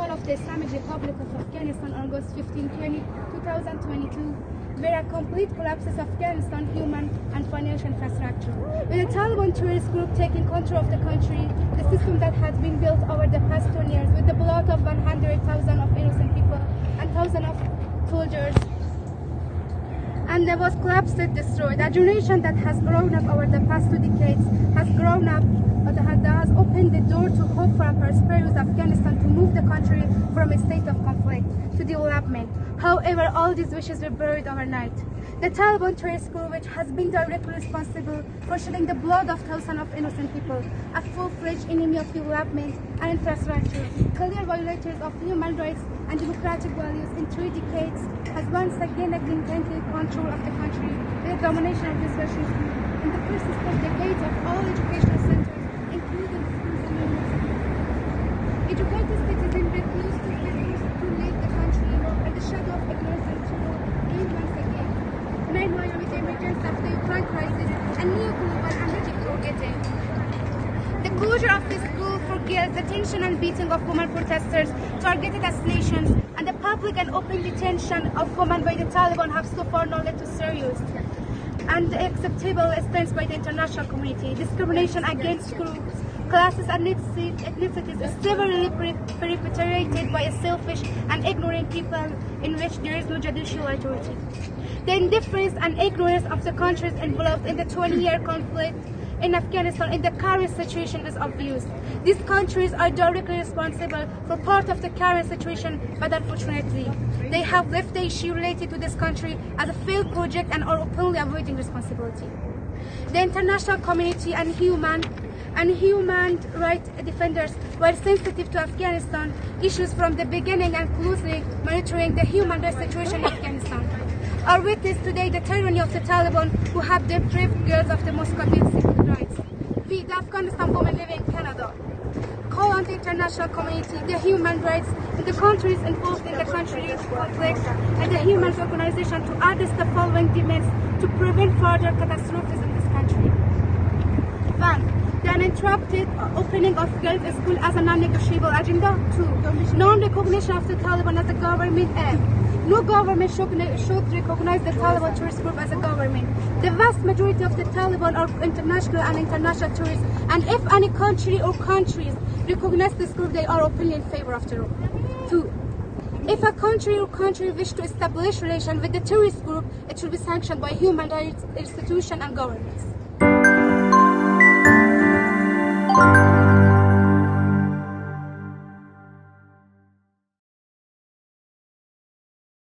fall of the Islamic Republic of Afghanistan on August 15, 2022, were a complete collapse of Afghanistan human and financial infrastructure. With the Taliban terrorist group taking control of the country, the system that has been built over the past 20 years with the blood of 100,000 of innocent people and thousands of soldiers, and there was collapsed and destroyed. A generation that has grown up over the past 2 decades has grown up, but has opened the door to hope for a prosperous Afghanistan to move the country from a state of conflict to development. However, all these wishes were buried overnight. The Taliban terrorist group, which has been directly responsible for shedding the blood of thousands of innocent people, a full-fledged enemy of development and infrastructure, clear violators of human rights and democratic values in 3 decades, has once again taken control of the country with the domination of this regime in the persistent decades of all educational centers, including schools and universities. Educated citizens refuse to leave the country and the shadow of ignorance and terror in once again. Meanwhile, with the emergence of the Ukraine crisis, a new global energy forgetting. The closure of this school forgets the detention and beating of women protesters, targeted assassinations, and the public and open detention of women by the Taliban have so far not led to serious and acceptable stance by the international community. Discrimination against groups, classes, and ethnicities is severely perpetrated by a selfish and ignorant people in which there is no judicial authority. The indifference and ignorance of the countries involved in the 20-year conflict in Afghanistan in the current situation is obvious. These countries are directly responsible for part of the current situation, but unfortunately, they have left the issue related to this country as a failed project and are openly avoiding responsibility. The international community and human rights defenders were sensitive to Afghanistan issues from the beginning and closely monitoring the human rights situation in Afghanistan. Our witness today the tyranny of the Taliban who have deprived girls of the most basic rights. We, the Afghanistan women living in Canada, call on the international community, the human rights in the countries involved in the country conflict, and the human rights organization to address the following demands to prevent further catastrophes in this country. 1. The uninterrupted opening of girls' school as a non-negotiable agenda. 2. Non-recognition of the Taliban as a government. No government should recognize the Taliban terrorist group as a government. The vast majority of the Taliban are international and international terrorists, and if any country or countries recognize this group, they are openly in favor of terror. 2. If a country or country wish to establish relations with the terrorist group, it should be sanctioned by human rights institutions and governments.